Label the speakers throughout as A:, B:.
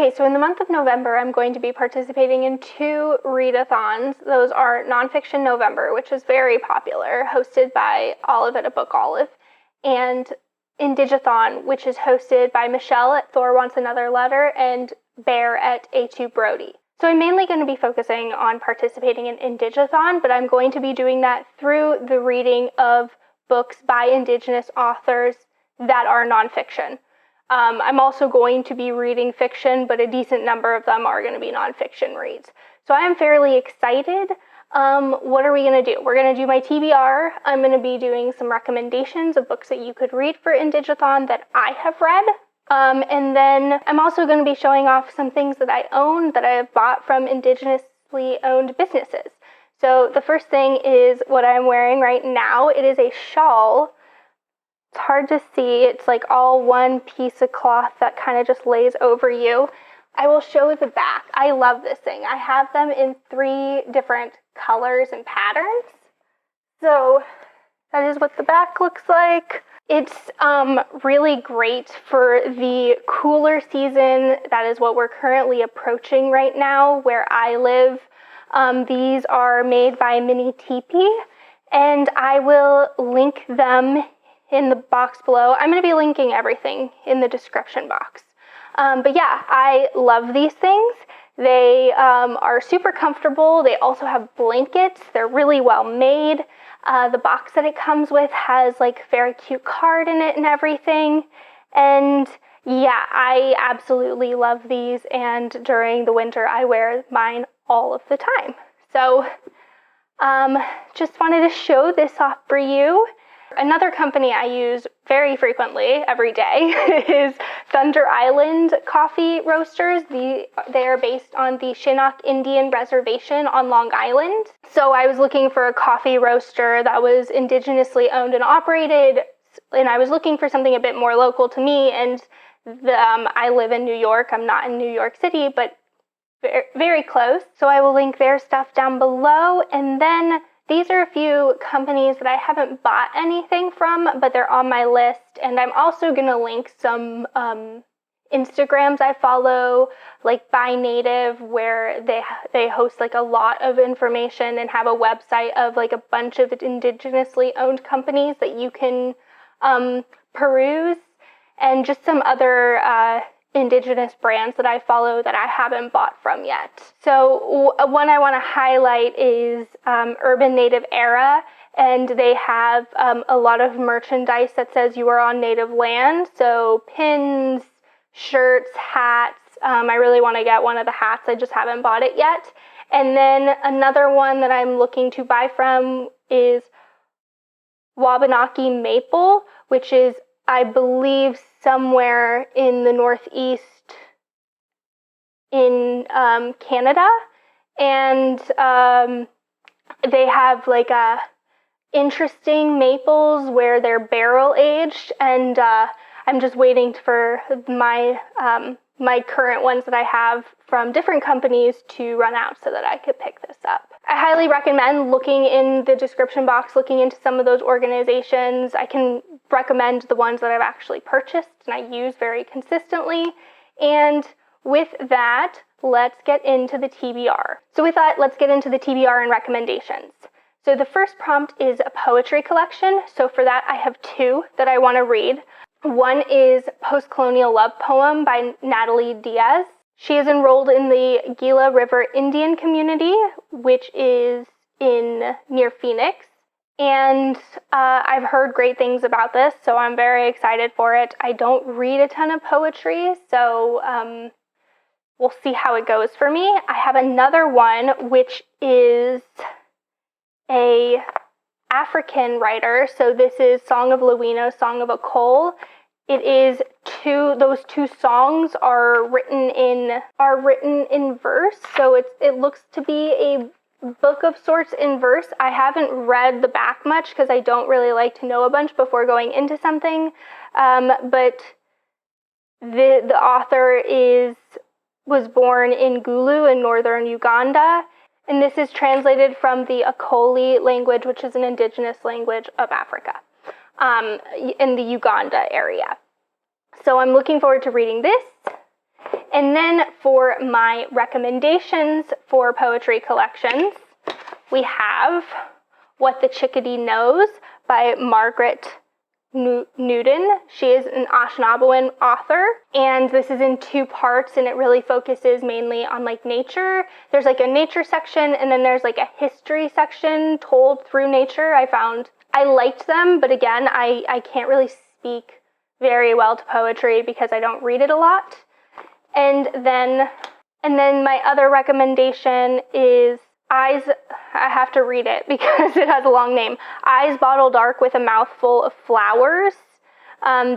A: Okay, so in the month of November, I'm going to be participating in 2 readathons. Those are Nonfiction November, which is very popular, hosted by Olive at a Book Olive, and IndigAthon, which is hosted by Michelle at Thor Wants Another Letter and Bear at A2 Brody. So I'm mainly going to be focusing on participating in IndigAthon, but I'm going to be doing that through the reading of books by Indigenous authors that are nonfiction. I'm also going to be reading fiction, but a decent number of them are going to be nonfiction reads. So I am fairly excited. What are we going to do? We're going to do my TBR. I'm going to be doing some recommendations of books that you could read for IndigAthon that I have read. And then I'm also going to be showing off some things that I own that I have bought from indigenously owned businesses. So the first thing is what I'm wearing right now. It is a shawl. It's hard to see. It's like all one piece of cloth that kind of just lays over you. I will show the back. I love this thing. I have them in 3 different colors and patterns. So that is what the back looks like. It's really great for the cooler season. That is what we're currently approaching right now where I live. These are made by Mini Teepee, and I will link them in the box below. I'm going to be linking everything in the description box. But yeah, I love these things. They are super comfortable. They also have blankets. They're really well made. The box that it comes with has like a very cute card in it and everything. And yeah, I absolutely love these. And during the winter, I wear mine all of the time. So just wanted to show this off for you. Another company I use very frequently, every day, is Thunder Island Coffee Roasters. They are based on the Chinook Indian Reservation on Long Island. So I was looking for a coffee roaster that was indigenously owned and operated, and I was looking for something a bit more local to me, and I live in New York. I'm not in New York City, but very close. So I will link their stuff down below, and then these are a few companies that I haven't bought anything from, but they're on my list. And I'm also going to link some Instagrams I follow, like By Native, where they host like a lot of information and have a website of like a bunch of indigenously owned companies that you can peruse, and just some other Indigenous brands that I follow that I haven't bought from yet. So one I want to highlight is Urban Native Era, and they have a lot of merchandise that says you are on native land. So pins, shirts, hats. I really want to get one of the hats. I just haven't bought it yet. And then another one that I'm looking to buy from is Wabanaki Maple, which is, I believe, somewhere in the Northeast in Canada. And they have like interesting maples where they're barrel aged, and I'm just waiting for my my current ones that I have from different companies to run out so that I could pick this up. I highly recommend looking in the description box, looking into some of those organizations. I can recommend the ones that I've actually purchased and I use very consistently. And with that, let's get into the TBR. So with that, let's get into the TBR and recommendations. So the first prompt is a poetry collection. So for that, I have 2 that I want to read. One is Post-Colonial Love Poem by Natalie Diaz. She is enrolled in the Gila River Indian community, which is near Phoenix. And I've heard great things about this, so I'm very excited for it. I don't read a ton of poetry, so we'll see how it goes for me. I have another one, which is a African writer. So this is Song of Lawino, Song of Ocol. It is those 2 songs are written in verse. So it looks to be a book of sorts in verse. I haven't read the back much because I don't really like to know a bunch before going into something. But the author was born in Gulu in northern Uganda. And this is translated from the Ocol language, which is an indigenous language of Africa, in the Uganda area. So I'm looking forward to reading this. And then for my recommendations for poetry collections, we have What the Chicadee Knows by Margaret Noodin. She is an Anishinaabe author, and this is in 2 parts, and it really focuses mainly on like nature. There's like a nature section, and then there's like a history section told through nature. I liked them, but again, I can't really speak very well to poetry because I don't read it a lot. And then my other recommendation is Eyes, I have to read it because it has a long name. Eyes Bottle Dark with a Mouthful of Flowers.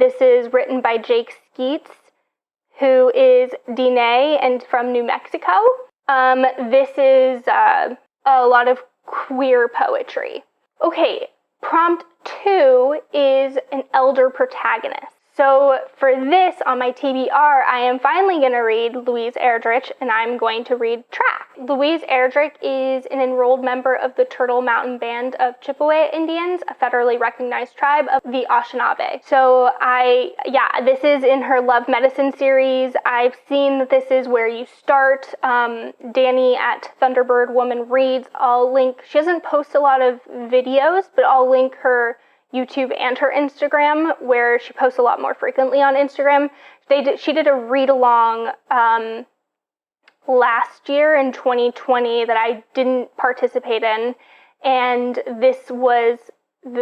A: This is written by Jake Skeets, who is Dene and from New Mexico. This is a lot of queer poetry. Okay, prompt 2 is an elder protagonist. So for this, on my TBR, I am finally going to read Louise Erdrich, and I'm going to read Track. Louise Erdrich is an enrolled member of the Turtle Mountain Band of Chippewa Indians, a federally recognized tribe of the Anishinaabe. So this is in her Love Medicine series. I've seen that this is where you start. Danny at Thunderbird Woman Reads, she doesn't post a lot of videos, but I'll link her YouTube and her Instagram, where she posts a lot more frequently on Instagram. She did a read-along last year in 2020 that I didn't participate in, and this was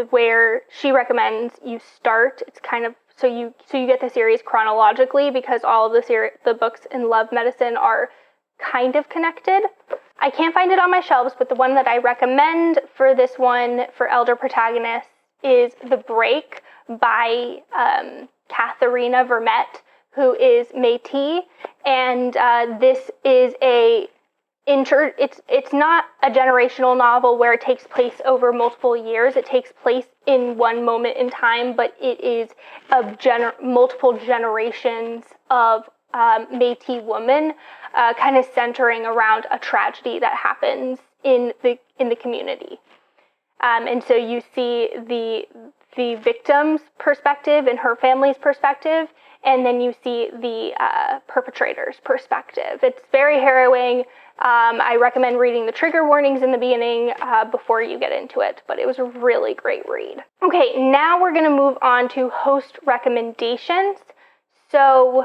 A: where she recommends you start. It's kind of so you get the series chronologically, because all of the books in Love Medicine are kind of connected. I can't find it on my shelves, but the one that I recommend for this one for elder protagonists is The Break by Katherena Vermette, who is Métis, and this is it's not a generational novel where it takes place over multiple years. It takes place in one moment in time, but it is multiple generations of Métis women, kind of centering around a tragedy that happens in the community. And so you see the victim's perspective and her family's perspective, and then you see the perpetrator's perspective. It's very harrowing. I recommend reading the trigger warnings in the beginning before you get into it, but it was a really great read. Okay, now we're going to move on to host recommendations. So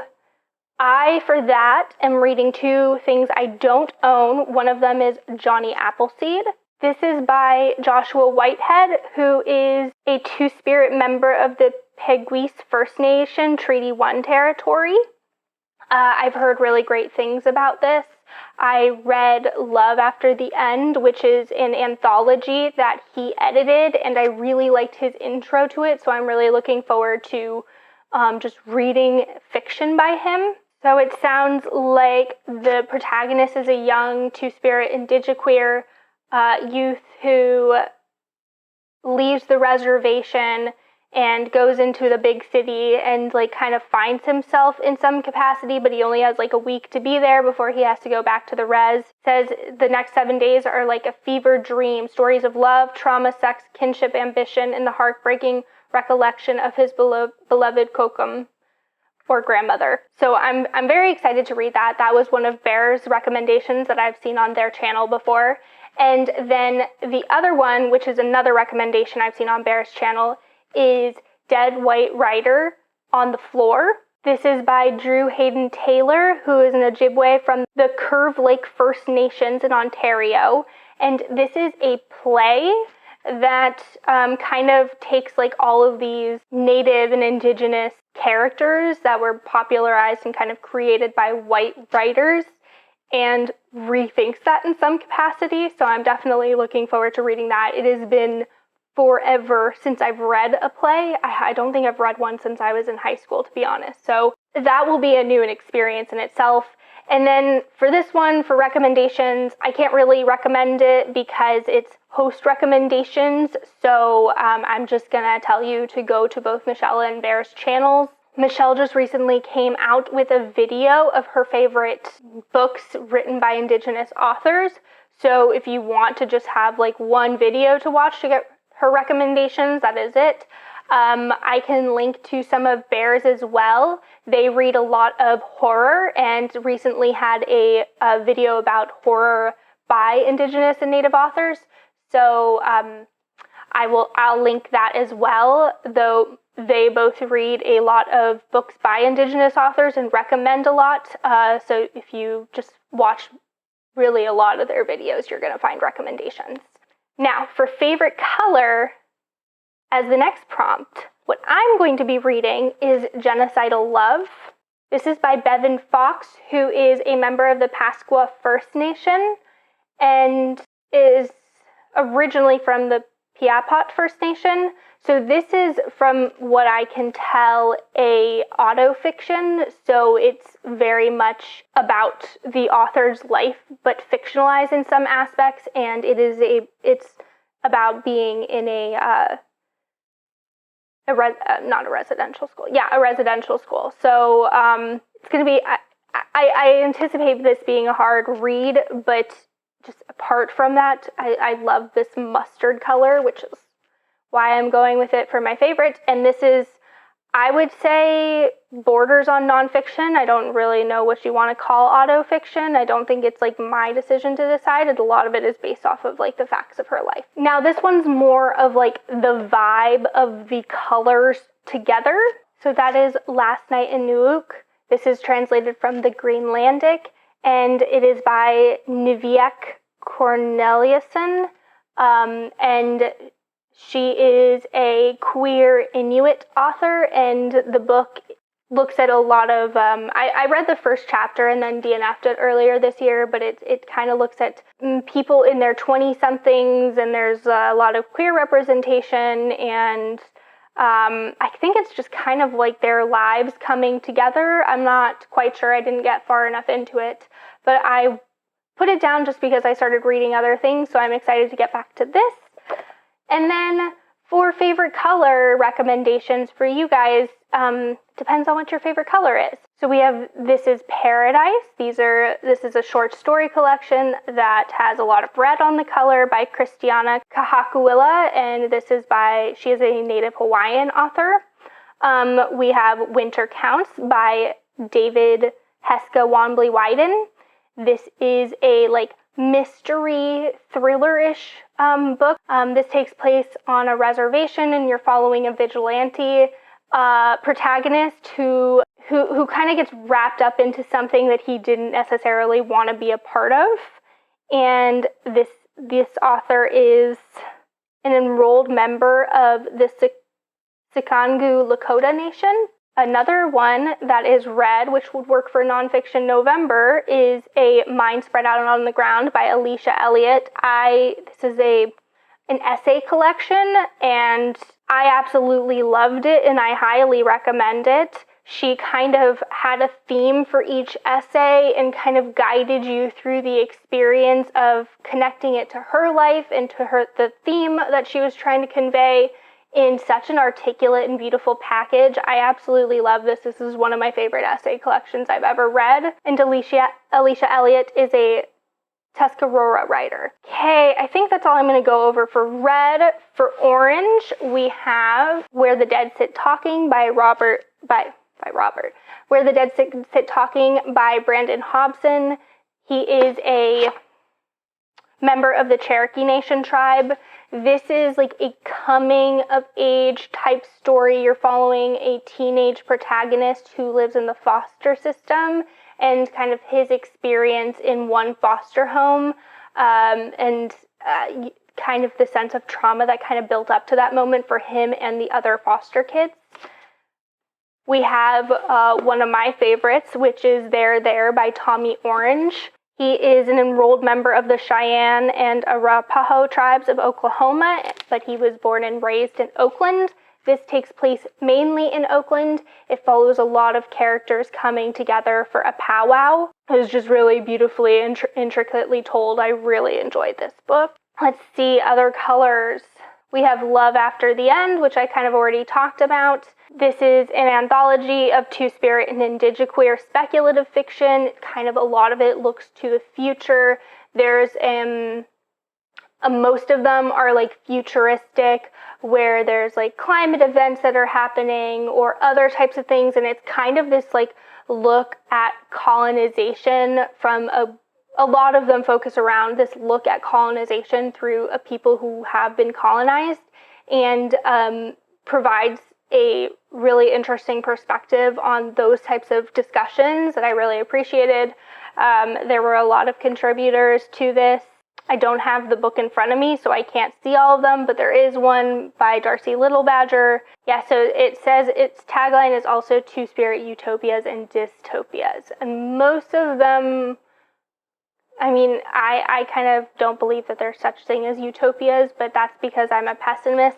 A: for that, am reading 2 things I don't own. One of them is Jonny Appleseed. This is by Joshua Whitehead, who is a Two-Spirit member of the Peguis First Nation Treaty 1 territory. I've heard really great things about this. I read Love After the End, which is an anthology that he edited, and I really liked his intro to it, so I'm really looking forward to just reading fiction by him. So it sounds like the protagonist is a young Two-Spirit indigiqueer youth who leaves the reservation and goes into the big city and kind of finds himself in some capacity, but he only has a week to be there before he has to go back to the res. Says the next 7 days are like a fever dream, stories of love, trauma, sex, kinship, ambition, and the heartbreaking recollection of his beloved Kokum, or grandmother. So I'm very excited to read that. That was one of Bear's recommendations that I've seen on their channel before. And then the other one, which is another recommendation I've seen on Bear's channel, is Dead White Rider on the Floor. This is by Drew Hayden Taylor, who is an Ojibwe from the Curve Lake First Nations in Ontario. And this is a play that kind of takes all of these Native and Indigenous characters that were popularized and kind of created by white writers and rethinks that in some capacity. So I'm definitely looking forward to reading that. It has been forever since I've read a play. I don't think I've read one since I was in high school, to be honest. So that will be a new experience in itself. And then for this one, for recommendations, I can't really recommend it because it's host recommendations. So I'm just going to tell you to go to both Michelle and Bear's channels. Michelle just recently came out with a video of her favorite books written by Indigenous authors. So if you want to just have one video to watch to get her recommendations, that is it. I can link to some of Bear's as well. They read a lot of horror and recently had a video about horror by Indigenous and Native authors. So I'll link that as well, though they both read a lot of books by Indigenous authors and recommend a lot. So if you just watch really a lot of their videos, you're going to find recommendations. Now, for favorite color, as the next prompt, what I'm going to be reading is Genocidal Love. This is by Bevann Fox, who is a member of the Pasqua First Nation and is originally from the Piapot First Nation. So this is, from what I can tell, a autofiction. So it's very much about the author's life, but fictionalized in some aspects. And it's about being in a residential school. So it's going to be, I anticipate this being a hard read, but just apart from that, I love this mustard color, which is why I'm going with it for my favorite. And this is, I would say, borders on nonfiction. I don't really know what you want to call autofiction. I don't think it's like my decision to decide. A lot of it is based off of like the facts of her life. Now this one's more of like the vibe of the colors together. So that is Last Night in Nuuk. This is translated from the Greenlandic, and it is by Niviaq Korneliussen, and she is a queer Inuit author, and the book looks at a lot of, I read the first chapter and then DNF'd it earlier this year, but it kind of looks at people in their 20-somethings, and there's a lot of queer representation, and I think it's just kind of like their lives coming together. I'm not quite sure. I didn't get far enough into it, but I put it down just because I started reading other things, so I'm excited to get back to this. And then for favorite color recommendations for you guys, depends on what your favorite color is. So we have This is Paradise. This is a short story collection that has a lot of red on the color by Kristiana Kahakuila, and she is a native Hawaiian author. We have Winter Counts by David Heska Wanbley Wyden. This is a mystery thriller-ish book. This takes place on a reservation, and you're following a vigilante protagonist who kind of gets wrapped up into something that he didn't necessarily want to be a part of. And this author is an enrolled member of the Sikangu Lakota Nation. Another one that is red, which would work for Nonfiction November, is A Mind Spread Out on the Ground by Alicia Elliott. This is an essay collection, and I absolutely loved it, and I highly recommend it. She kind of had a theme for each essay and kind of guided you through the experience of connecting it to her life and to the theme that she was trying to convey in such an articulate and beautiful package. I absolutely love this. This is one of my favorite essay collections I've ever read. And Alicia Elliott is a Tuscarora writer. Okay, I think that's all I'm going to go over for red. For orange, we have Where the Dead Sit Talking by Robert. Where the Dead Sit Talking by Brandon Hobson. He is a member of the Cherokee Nation tribe. This is like a coming of age type story. You're following a teenage protagonist who lives in the foster system and kind of his experience in one foster home, and kind of the sense of trauma that kind of built up to that moment for him and the other foster kids. We have one of my favorites, which is There by Tommy Orange. He is an enrolled member of the Cheyenne and Arapaho tribes of Oklahoma, but he was born and raised in Oakland. This takes place mainly in Oakland. It follows a lot of characters coming together for a powwow. It was just really beautifully and intricately told. I really enjoyed this book. Let's see, other colors. We have Love After the End, which I kind of already talked about. This is an anthology of two-spirit and indigiqueer speculative fiction. Kind of a lot of it looks to the future. There's Most of them are like futuristic, where there's like climate events that are happening or other types of things, and it's kind of this like look at colonization from a lot of them focus around this look at colonization through a people who have been colonized, and provides a really interesting perspective on those types of discussions that I really appreciated. There were a lot of contributors to this. I don't have the book in front of me, so I can't see all of them, but there is one by Darcy Littlebadger. Yeah, so it says its tagline is also Two-Spirit Utopias and Dystopias. And most of them, I mean, I kind of don't believe that there's such thing as utopias, but that's because I'm a pessimist.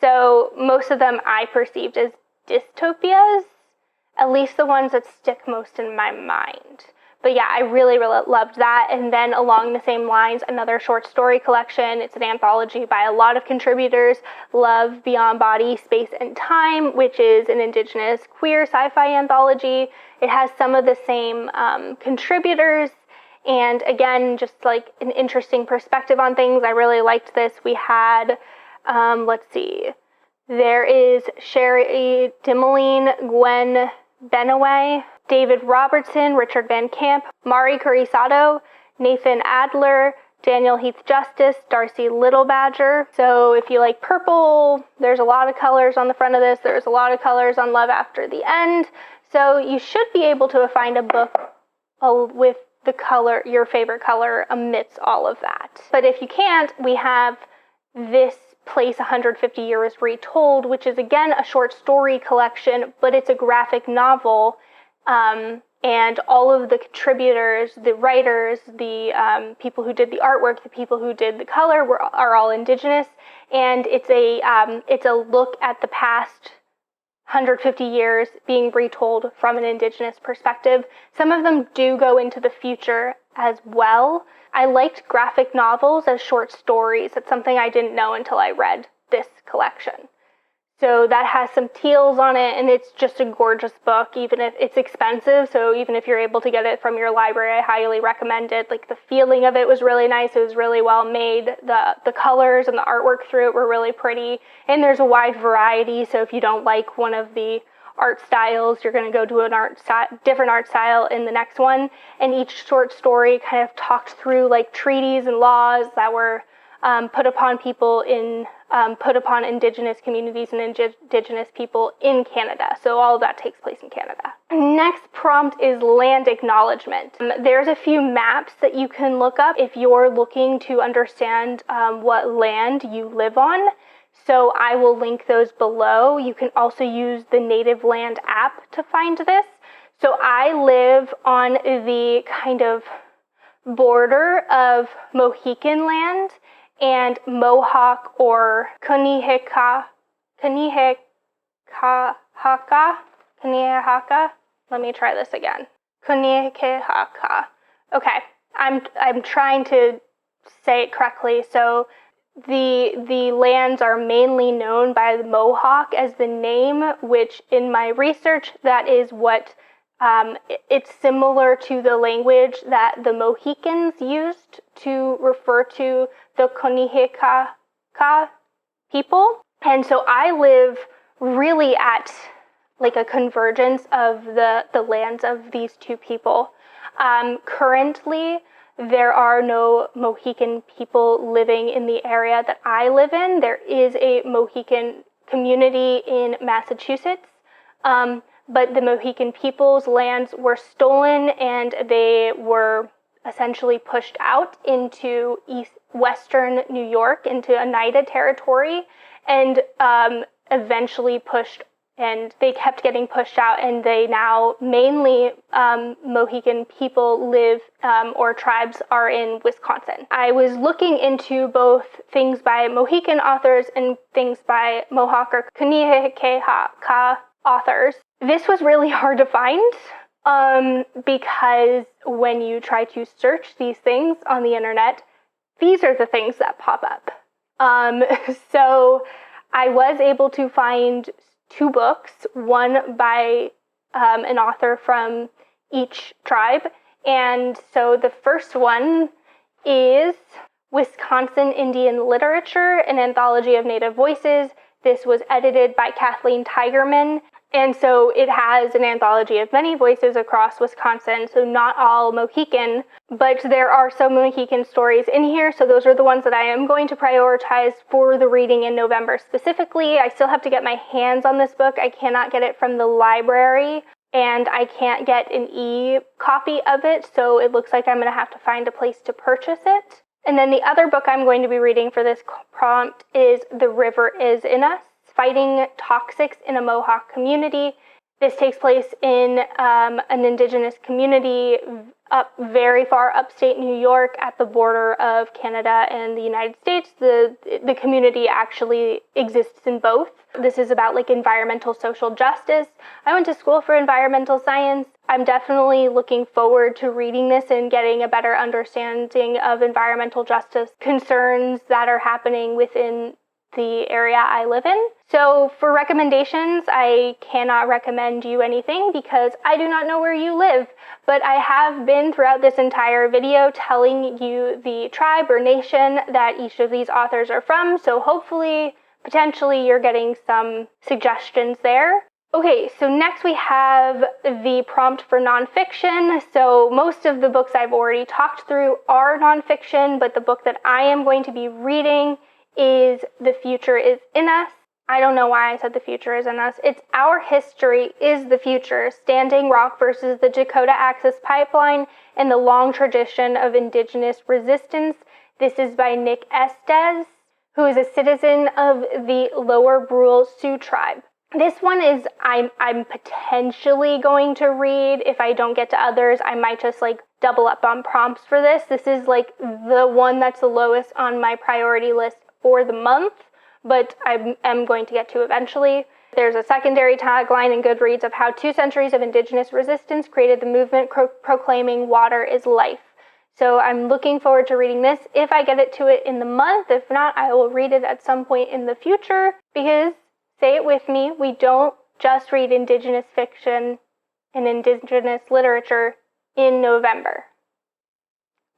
A: So most of them I perceived as dystopias, at least the ones that stick most in my mind. But yeah, I really, really loved that. And then along the same lines, another short story collection. It's an anthology by a lot of contributors. Love Beyond Body, Space, and Time, which is an Indigenous queer sci-fi anthology. It has some of the same contributors. And again, just like an interesting perspective on things. I really liked this. We had, let's see, there is Sherry Dimmeline, Gwen Benaway, David Robertson, Richard Van Camp, Mari Curisato, Nathan Adler, Daniel Heath Justice, Darcy Littlebadger. So if you like purple, there's a lot of colors on the front of this. There's a lot of colors on Love After the End. So you should be able to find a book with the color, your favorite color, amidst all of that. But if you can't, we have This Place 150 Years Retold, which is again a short story collection, but it's a graphic novel. And all of the contributors, the writers, the people who did the artwork, the people who did the color are all Indigenous. And it's a look at the past 150 years being retold from an Indigenous perspective. Some of them do go into the future as well. I liked graphic novels as short stories. That's something I didn't know until I read this collection. So that has some teals on it, and it's just a gorgeous book, even if it's expensive. So even if you're able to get it from your library, I highly recommend it. Like, the feeling of it was really nice. It was really well made. The colors and the artwork through it were really pretty. And there's a wide variety. So if you don't like one of the art styles, you're going to go to a different art style in the next one. And each short story kind of talked through like treaties and laws that were put upon people put upon Indigenous communities and Indigenous people in Canada. So all of that takes place in Canada. Next prompt is land acknowledgement. There's a few maps that you can look up if you're looking to understand what land you live on. So I will link those below. You can also use the Native Land app to find this. So I live on the kind of border of Mohican land and Mohawk or Kanehaka. Let me try this again. Kanehaka. Okay, I'm trying to say it correctly. So the lands are mainly known by the Mohawk as the name, which in my research, that is what it's similar to the language that the Mohicans used to refer to the Kanehaka people. And so I live really at like a convergence of the lands of these two people. Currently, there are no Mohican people living in the area that I live in. There is a Mohican community in Massachusetts, but the Mohican people's lands were stolen and they were essentially pushed out into western New York, into Oneida territory, and eventually pushed, and they kept getting pushed out, and they now mainly Mohican people live, or tribes are in Wisconsin. I was looking into both things by Mohican authors and things by Mohawk or Kanehaka authors. This was really hard to find because when you try to search these things on the internet, these are the things that pop up. So I was able to find 2 books, one by an author from each tribe. And so the first one is Wisconsin Indian Literature, an anthology of Native voices. This was edited by Kathleen Tigerman, and so it has an anthology of many voices across Wisconsin, so not all Mohican, but there are some Mohican stories in here, so those are the ones that I am going to prioritize for the reading in November specifically. I still have to get my hands on this book. I cannot get it from the library, and I can't get an e-copy of it, so it looks like I'm going to have to find a place to purchase it. And then the other book I'm going to be reading for this prompt is The River Is in Us, Fighting Toxics in a Mohawk Community. This takes place in an indigenous community up very far upstate New York at the border of Canada and the United States. The community actually exists in both. This is about like environmental social justice. I went to school for environmental science. I'm definitely looking forward to reading this and getting a better understanding of environmental justice concerns that are happening within the area I live in. So for recommendations, I cannot recommend you anything because I do not know where you live, but I have been throughout this entire video telling you the tribe or nation that each of these authors are from, so hopefully, potentially you're getting some suggestions there. Okay, so next we have the prompt for nonfiction. So most of the books I've already talked through are nonfiction, but the book that I am going to be reading is The Future Is in Us. I don't know why I said The Future Is in Us. It's Our History is the Future, Standing Rock versus the Dakota Access Pipeline and the Long Tradition of Indigenous Resistance. This is by Nick Estes, who is a citizen of the Lower Brule Sioux tribe. This one is I'm potentially going to read. If I don't get to others, I might just like double up on prompts for this. This is like the one that's the lowest on my priority list for the month, but I am going to get to eventually. There's a secondary tagline in Goodreads of how 2 centuries of indigenous resistance created the movement proclaiming water is life. So I'm looking forward to reading this if I get it to it in the month. If not, I will read it at some point in the future because, say it with me, we don't just read indigenous fiction and indigenous literature in November.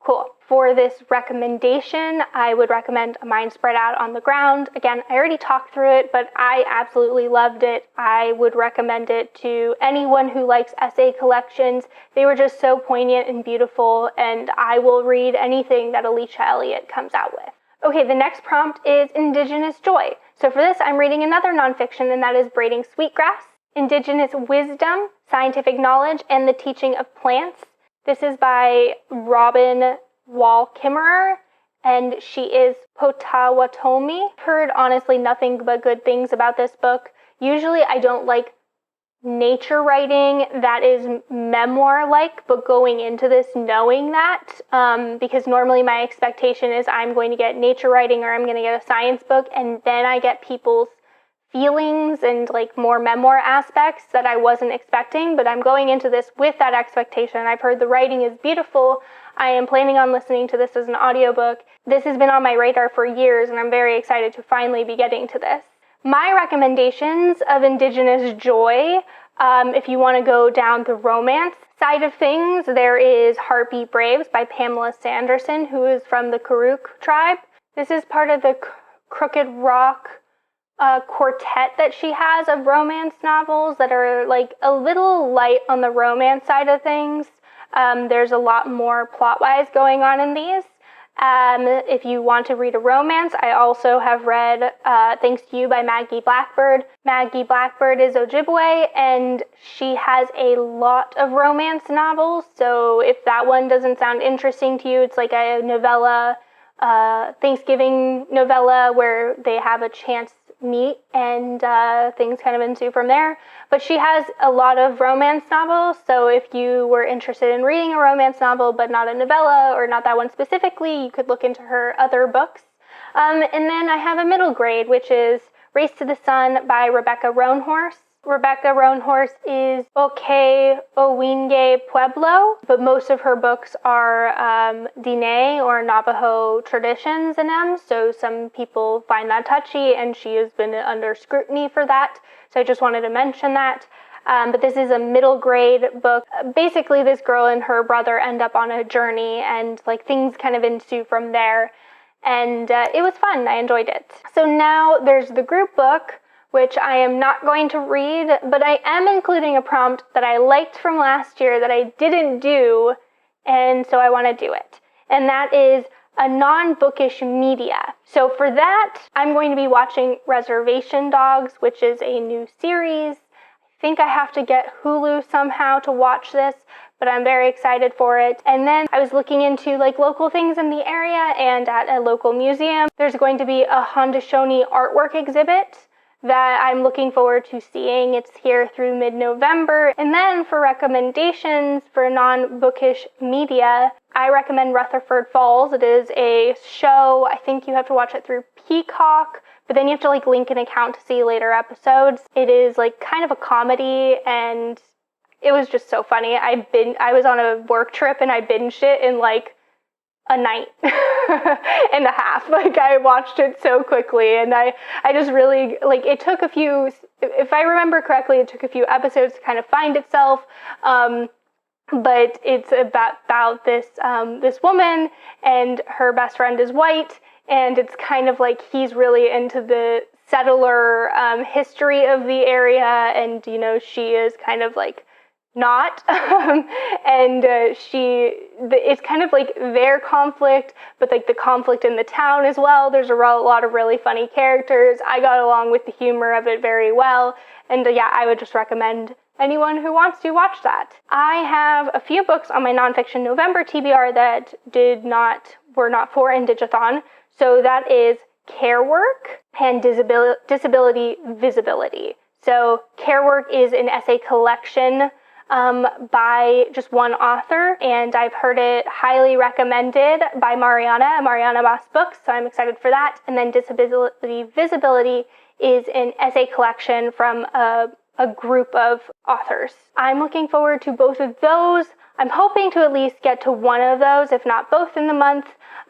A: Cool. For this recommendation, I would recommend A Mind Spread Out on the Ground. Again, I already talked through it, but I absolutely loved it. I would recommend it to anyone who likes essay collections. They were just so poignant and beautiful, and I will read anything that Alicia Elliott comes out with. Okay, the next prompt is Indigenous Joy. So for this, I'm reading another nonfiction, and that is Braiding Sweetgrass, Indigenous Wisdom, Scientific Knowledge, and the Teaching of Plants. This is by Robin Wall Kimmerer, and she is Potawatomi. Heard honestly nothing but good things about this book. Usually I don't like nature writing that is memoir-like, but going into this knowing that, because normally my expectation is I'm going to get nature writing or I'm going to get a science book, and then I get people's feelings and like more memoir aspects that I wasn't expecting, but I'm going into this with that expectation. I've heard the writing is beautiful. I am planning on listening to this as an audiobook. This has been on my radar for years, and I'm very excited to finally be getting to this. My recommendations of Indigenous Joy, if you want to go down the romance side of things, there is Heartbeat Braves by Pamela Sanderson, who is from the Karuk tribe. This is part of the Crooked Rock quartet that she has of romance novels that are like a little light on the romance side of things. There's a lot more plot-wise going on in these. If you want to read a romance, I also have read Thanks to You by Maggie Blackbird. Maggie Blackbird is Ojibwe, and she has a lot of romance novels, so if that one doesn't sound interesting to you, it's like a novella, Thanksgiving novella where they have a chance meet and things kind of ensue from there. But she has a lot of romance novels, so if you were interested in reading a romance novel but not a novella or not that one specifically, you could look into her other books. And then I have a middle grade, which is Race to the Sun by Rebecca Roanhorse. Rebecca Roanhorse is Oke Owinge Pueblo, but most of her books are Diné or Navajo traditions in them, so some people find that touchy, and she has been under scrutiny for that, so I just wanted to mention that. But this is a middle grade book. Basically, this girl and her brother end up on a journey, and like things kind of ensue from there. and it was fun. I enjoyed it. So now there's the group book, which I am not going to read, but I am including a prompt that I liked from last year that I didn't do, and so I want to do it. And that is a non-bookish media. So for that, I'm going to be watching Reservation Dogs, which is a new series. I think I have to get Hulu somehow to watch this, but I'm very excited for it. And then I was looking into like local things in the area, and at a local museum, there's going to be a Haudenosaunee artwork exhibit that I'm looking forward to seeing. It's here through mid-November. And then for recommendations for non-bookish media, I recommend Rutherford Falls. It is a show. I think you have to watch it through Peacock, but then you have to like link an account to see later episodes. It is like kind of a comedy, and it was just so funny. I was on a work trip and I binged it in like a night and a half. Like, I watched it so quickly, and I just really, like, it took a few, if I remember correctly, it took a few episodes to kind of find itself, but it's about this woman, and her best friend is white, and it's kind of like he's really into the settler history of the area, and, you know, she is kind of like not, and it's kind of like their conflict, but like the conflict in the town as well. There's a lot of really funny characters. I got along with the humor of it very well, and yeah, I would just recommend anyone who wants to watch that. I have a few books on my Nonfiction November TBR that were not for IndigAthon, so that is Care Work and Disability Visibility. So Care Work is an essay collection by just one author, and I've heard it highly recommended by Mariana Moss Books, so I'm excited for that. And then Disability Visibility is an essay collection from a group of authors. I'm looking forward to both of those. I'm hoping to at least get to one of those, if not both, in the month.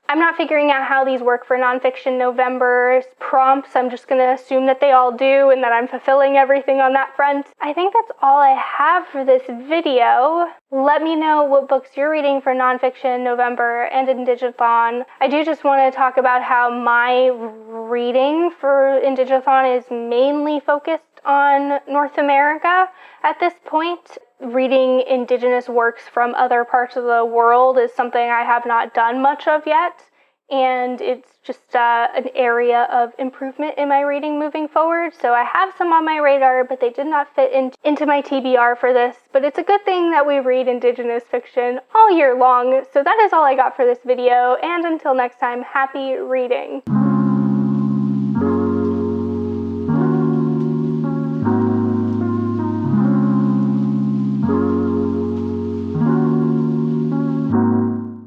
A: I'm not figuring out how these work for Nonfiction November's prompts. I'm just going to assume that they all do and that I'm fulfilling everything on that front. I think that's all I have for this video. Let me know what books you're reading for Nonfiction November and IndigAthon. I do just want to talk about how my reading for IndigAthon is mainly focused on North America at this point. Reading Indigenous works from other parts of the world is something I have not done much of yet, and it's just an area of improvement in my reading moving forward. So I have some on my radar, but they did not fit into my TBR for this. But it's a good thing that we read Indigenous fiction all year long. So that is all I got for this video, and until next time, happy reading.